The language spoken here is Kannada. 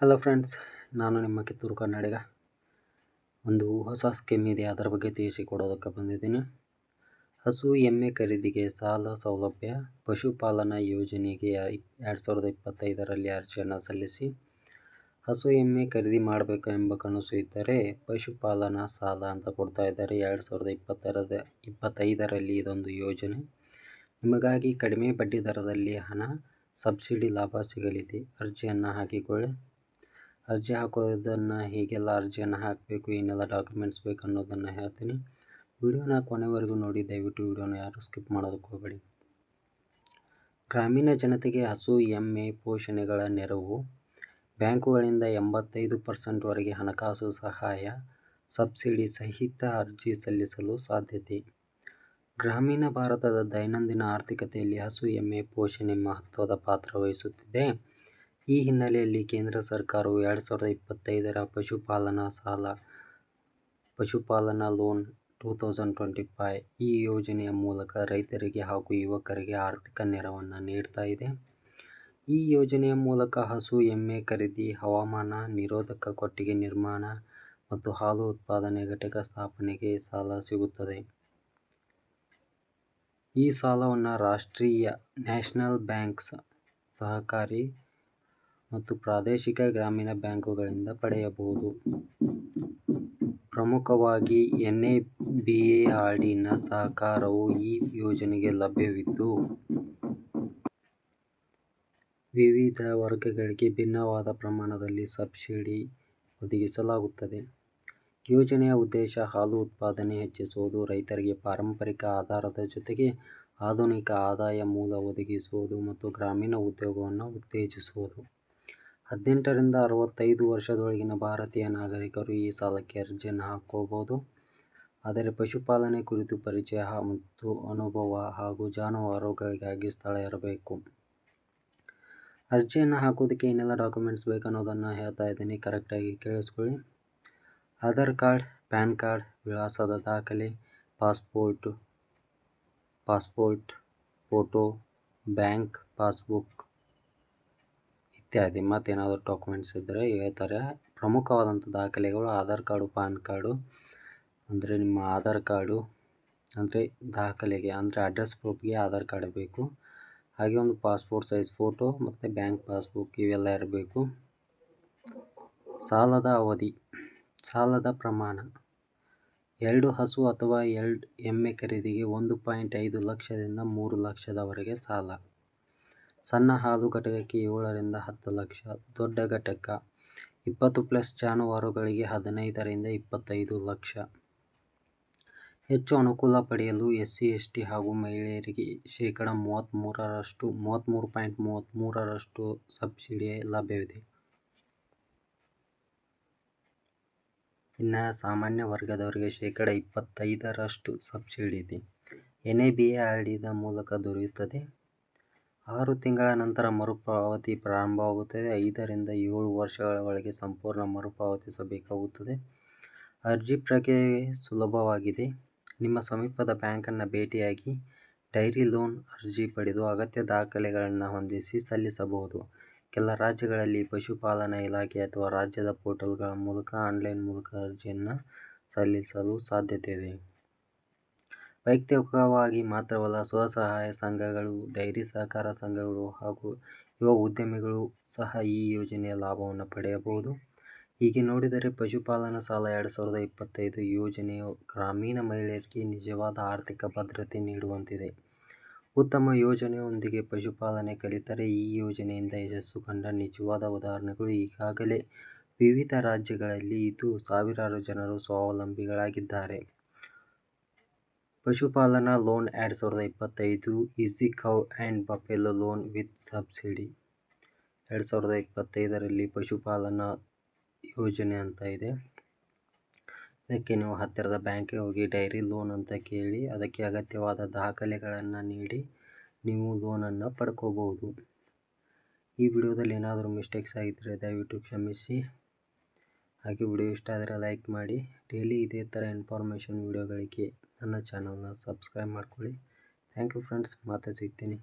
ಹಲೋ ಫ್ರೆಂಡ್ಸ್, ನಾನು ನಿಮ್ಮ ಕಿತ್ತೂರು ಕನ್ನಡಿಗ. ಒಂದು ಹೊಸ ಸ್ಕೀಮ್ ಇದೆ, ಅದರ ಬಗ್ಗೆ ತಿಳಿಸಿಕೊಡೋದಕ್ಕೆ ಬಂದಿದ್ದೀನಿ. ಹಸು ಎಮ್ಮೆ ಖರೀದಿಗೆ ಸಾಲ ಸೌಲಭ್ಯ ಪಶುಪಾಲನಾ ಯೋಜನೆಗೆ 2025ರಲ್ಲಿ ಅರ್ಜಿಯನ್ನು ಸಲ್ಲಿಸಿ. ಹಸು ಎಮ್ಮೆ ಖರೀದಿ ಮಾಡಬೇಕು ಎಂಬ ಕನಸು ಇದ್ದರೆ ಪಶುಪಾಲನಾ ಸಾಲ ಅಂತ ಕೊಡ್ತಾ ಇದ್ದಾರೆ. 2025ರಲ್ಲಿ ಇದೊಂದು ಯೋಜನೆ. ನಿಮಗಾಗಿ ಕಡಿಮೆ ಬಡ್ಡಿ ದರದಲ್ಲಿ ಹಣ, ಸಬ್ಸಿಡಿ ಲಾಭ ಸಿಗಲಿದೆ. ಅರ್ಜಿಯನ್ನು ಹಾಕಿಕೊಳ್ಳಿ. ಅರ್ಜಿ ಹಾಕೋದನ್ನು ಹೇಗೆಲ್ಲ ಅರ್ಜಿಯನ್ನು ಹಾಕಬೇಕು, ಏನೆಲ್ಲ ಡಾಕ್ಯುಮೆಂಟ್ಸ್ ಬೇಕು ಅನ್ನೋದನ್ನು ಹೇಳ್ತೀನಿ. ವಿಡಿಯೋನ ಕೊನೆವರೆಗೂ ನೋಡಿ. ದಯವಿಟ್ಟು ವಿಡಿಯೋನ ಯಾರು ಸ್ಕಿಪ್ ಮಾಡೋದಕ್ಕೆ ಹೋಗಬೇಡಿ. ಗ್ರಾಮೀಣ ಜನತೆಗೆ ಹಸು ಎಮ್ಮೆ ಪೋಷಣೆಗಳ ನೆರವು. ಬ್ಯಾಂಕುಗಳಿಂದ 85% ಹಣಕಾಸು ಸಹಾಯ, ಸಬ್ಸಿಡಿ ಸಹಿತ ಅರ್ಜಿ ಸಲ್ಲಿಸಲು ಸಾಧ್ಯತೆ. ಗ್ರಾಮೀಣ ಭಾರತದ ದೈನಂದಿನ ಆರ್ಥಿಕತೆಯಲ್ಲಿ ಹಸು ಎಮ್ಮೆ ಪೋಷಣೆ ಮಹತ್ವದ ಪಾತ್ರ ವಹಿಸುತ್ತಿದೆ. ಈ ಹಿನ್ನೆಲೆಯಲ್ಲಿ ಕೇಂದ್ರ ಸರ್ಕಾರವು 2025ರ ಪಶುಪಾಲನಾ ಸಾಲ, ಪಶುಪಾಲನಾ ಲೋನ್ 2025 ಈ ಯೋಜನೆಯ ಮೂಲಕ ರೈತರಿಗೆ ಹಾಗೂ ಯುವಕರಿಗೆ ಆರ್ಥಿಕ ನೆರವನ್ನು ನೀಡ್ತಾ ಇದೆ. ಈ ಯೋಜನೆಯ ಮೂಲಕ ಹಸು ಎಮ್ಮೆ ಖರೀದಿ, ಹವಾಮಾನ ನಿರೋಧಕ ಕೊಟ್ಟಿಗೆ ನಿರ್ಮಾಣ ಮತ್ತು ಹಾಲು ಉತ್ಪಾದನೆ ಘಟಕ ಸ್ಥಾಪನೆಗೆ ಸಾಲ ಸಿಗುತ್ತದೆ. ಈ ಸಾಲವನ್ನು ರಾಷ್ಟ್ರೀಯ ನ್ಯಾಷನಲ್ ಬ್ಯಾಂಕ್ಸ್, ಸಹಕಾರಿ ಮತ್ತು ಪ್ರಾದೇಶಿಕ ಗ್ರಾಮೀಣ ಬ್ಯಾಂಕುಗಳಿಂದ ಪಡೆಯಬಹುದು. ಪ್ರಮುಖವಾಗಿ NABARDನ ಸಹಕಾರವು ಈ ಯೋಜನೆಗೆ ಲಭ್ಯವಿದ್ದು, ವಿವಿಧ ವರ್ಗಗಳಿಗೆ ಭಿನ್ನವಾದ ಪ್ರಮಾಣದಲ್ಲಿ ಸಬ್ಸಿಡಿ ಒದಗಿಸಲಾಗುತ್ತದೆ. ಯೋಜನೆಯ ಉದ್ದೇಶ ಹಾಲು ಉತ್ಪಾದನೆ ಹೆಚ್ಚಿಸುವುದು, ರೈತರಿಗೆ ಪಾರಂಪರಿಕ ಆಧಾರದ ಜೊತೆಗೆ ಆಧುನಿಕ ಆದಾಯ ಮೂಲ ಒದಗಿಸುವುದು ಮತ್ತು ಗ್ರಾಮೀಣ ಉದ್ಯೋಗವನ್ನು ಉತ್ತೇಜಿಸುವುದು. 18 ರಿಂದ 65 ವರ್ಷದೊಳಗಿನ ಭಾರತೀಯ ನಾಗರಿಕರು ಈ ಸಾಲಕ್ಕೆ ಅರ್ಜಿಯನ್ನು ಹಾಕಬಹುದು. ಆದರೆ ಪಶುಪಾಲನೆ ಕುರಿತು ಪರಿಚಯ ಮತ್ತು ಅನುಭವ ಹಾಗೂ ಜಾನುವಾರುಗಳಿಗಾಗಿ ಸ್ಥಳ ಇರಬೇಕು. ಅರ್ಜಿಯನ್ನು ಹಾಕೋದಕ್ಕೆ ಏನೆಲ್ಲ ಡಾಕ್ಯುಮೆಂಟ್ಸ್ ಬೇಕು ಅನ್ನೋದನ್ನು ಹೇಳ್ತಾ ಇದ್ದೀನಿ, ಕರೆಕ್ಟಾಗಿ ಕೇಳಿಸ್ಕೊಳ್ಳಿ. ಆಧಾರ್ ಕಾರ್ಡ್, ಪ್ಯಾನ್ ಕಾರ್ಡ್, ವಿಳಾಸದ ದಾಖಲೆ, ಪಾಸ್ಪೋರ್ಟ್ ಫೋಟೋ, ಬ್ಯಾಂಕ್ ಪಾಸ್ಬುಕ್ ಇತ್ಯಾದಿ. ಮತ್ತೇನಾದರೂ ಡಾಕ್ಯುಮೆಂಟ್ಸ್ ಇದ್ದರೆ ಹೇಳ್ತಾರೆ. ಪ್ರಮುಖವಾದಂಥ ದಾಖಲೆಗಳು ಆಧಾರ್ ಕಾರ್ಡು, ಪ್ಯಾನ್ ಕಾರ್ಡು ಅಂದರೆ ನಿಮ್ಮ ಆಧಾರ್ ಕಾರ್ಡು ಅಂದರೆ ದಾಖಲೆಗೆ ಅಂದರೆ ಅಡ್ರೆಸ್ ಪ್ರೂಫ್ಗೆ ಆಧಾರ್ ಕಾರ್ಡ್ ಬೇಕು. ಹಾಗೆ ಒಂದು ಪಾಸ್ಪೋರ್ಟ್ ಸೈಜ್ ಫೋಟೋ ಮತ್ತು ಬ್ಯಾಂಕ್ ಪಾಸ್ಬುಕ್ ಇವೆಲ್ಲ ಇರಬೇಕು. ಸಾಲದ ಅವಧಿ, ಸಾಲದ ಪ್ರಮಾಣ. 2 ಹಸು ಅಥವಾ 2 ಎಮ್ಮೆ ಖರೀದಿಗೆ 1.5 ಲಕ್ಷದಿಂದ 3 ಲಕ್ಷದವರೆಗೆ ಸಾಲ. ಸಣ್ಣ ಹಾಲು ಘಟಕಕ್ಕೆ 7 ರಿಂದ 10 ಲಕ್ಷ. ದೊಡ್ಡ ಘಟಕ 20+ ಜಾನುವಾರುಗಳಿಗೆ 15 ರಿಂದ 25 ಲಕ್ಷ. ಹೆಚ್ಚು ಅನುಕೂಲ ಪಡೆಯಲು SC, ST ಹಾಗೂ ಮಹಿಳೆಯರಿಗೆ 33.33% ಸಬ್ಸಿಡಿ ಲಭ್ಯವಿದೆ. ಇನ್ನು ಸಾಮಾನ್ಯ ವರ್ಗದವರಿಗೆ 25% ಸಬ್ಸಿಡಿ ಇದೆ. NABARDದ ಮೂಲಕ ದೊರೆಯುತ್ತದೆ. 6 ತಿಂಗಳ ನಂತರ ಮರುಪಾವತಿ ಪ್ರಾರಂಭವಾಗುತ್ತದೆ. 5 ರಿಂದ 7 ವರ್ಷಗಳ ಒಳಗೆ ಸಂಪೂರ್ಣ ಮರುಪಾವತಿಸಬೇಕಾಗುತ್ತದೆ. ಅರ್ಜಿ ಪ್ರಕ್ರಿಯೆ ಸುಲಭವಾಗಿದೆ. ನಿಮ್ಮ ಸಮೀಪದ ಬ್ಯಾಂಕನ್ನು ಭೇಟಿಯಾಗಿ ಡೈರಿ ಲೋನ್ ಅರ್ಜಿ ಪಡೆದು ಅಗತ್ಯ ದಾಖಲೆಗಳನ್ನು ಹೊಂದಿಸಿ ಸಲ್ಲಿಸಬಹುದು. ಕೆಲ ರಾಜ್ಯಗಳಲ್ಲಿ ಪಶುಪಾಲನಾ ಇಲಾಖೆ ಅಥವಾ ರಾಜ್ಯದ ಪೋರ್ಟಲ್ಗಳ ಮೂಲಕ ಆನ್ಲೈನ್ ಮೂಲಕ ಅರ್ಜಿಯನ್ನು ಸಲ್ಲಿಸಲು ಸಾಧ್ಯತೆ ಇದೆ. ವೈಯಕ್ತಿಕವಾಗಿ ಮಾತ್ರವಲ್ಲ, ಸ್ವಸಹಾಯ ಸಂಘಗಳು, ಡೈರಿ ಸಹಕಾರ ಸಂಘಗಳು ಹಾಗೂ ಯುವ ಉದ್ಯಮಿಗಳು ಸಹ ಈ ಯೋಜನೆಯ ಲಾಭವನ್ನು ಪಡೆಯಬಹುದು. ಹೀಗೆ ನೋಡಿದರೆ ಪಶುಪಾಲನಾ ಸಾಲ 2025 ಯೋಜನೆಯು ಗ್ರಾಮೀಣ ಮಹಿಳೆಯರಿಗೆ ನಿಜವಾದ ಆರ್ಥಿಕ ಭದ್ರತೆ ನೀಡುವಂತಿದೆ. ಉತ್ತಮ ಯೋಜನೆಯೊಂದಿಗೆ ಪಶುಪಾಲನೆ ಕಲಿತರೆ ಈ ಯೋಜನೆಯಿಂದ ಯಶಸ್ಸು ಕಂಡ ನಿಜವಾದ ಉದಾಹರಣೆಗಳು ಈಗಾಗಲೇ ವಿವಿಧ ರಾಜ್ಯಗಳಲ್ಲಿ ಇದ್ದು ಸಾವಿರಾರು ಜನರು ಸ್ವಾವಲಂಬಿಗಳಾಗಿದ್ದಾರೆ. ಪಶುಪಾಲನಾ loan 2025 easy cow and buffalo loan with subsidy. 2025ರಲ್ಲಿ ಪಶುಪಾಲನಾ ಯೋಜನೆ ಅಂತ ಇದೆ. ಇದಕ್ಕೆ ನೀವು ಹತ್ತಿರದ ಬ್ಯಾಂಕಿಗೆ ಹೋಗಿ ಡೈರಿ ಲೋನ್ ಅಂತ ಕೇಳಿ ಅದಕ್ಕೆ ಅಗತ್ಯವಾದ ದಾಖಲೆಗಳನ್ನು ನೀಡಿ ನೀವು ಲೋನನ್ನು ಪಡ್ಕೋಬಹುದು. ಈ ವಿಡಿಯೋದಲ್ಲಿ ಏನಾದರೂ ಮಿಸ್ಟೇಕ್ಸ್ ಆಗಿದ್ದರೆ ದಯವಿಟ್ಟು ಕ್ಷಮಿಸಿ. ಹಾಗೆ ವಿಡಿಯೋ ಇಷ್ಟ ಆದರೆ ಲೈಕ್ ಮಾಡಿ. ಡೈಲಿ ಇದೇ ಥರ ಇನ್ಫಾರ್ಮೇಷನ್ ವಿಡಿಯೋಗಳಿಗೆ ನನ್ನ ಚಾನಲ್ನ ಸಬ್ಸ್ಕ್ರೈಬ್ ಮಾಡ್ಕೊಳ್ಳಿ. ಥ್ಯಾಂಕ್ ಯು ಫ್ರೆಂಡ್ಸ್, ಮತ್ತೆ ಸಿಗ್ತೀನಿ.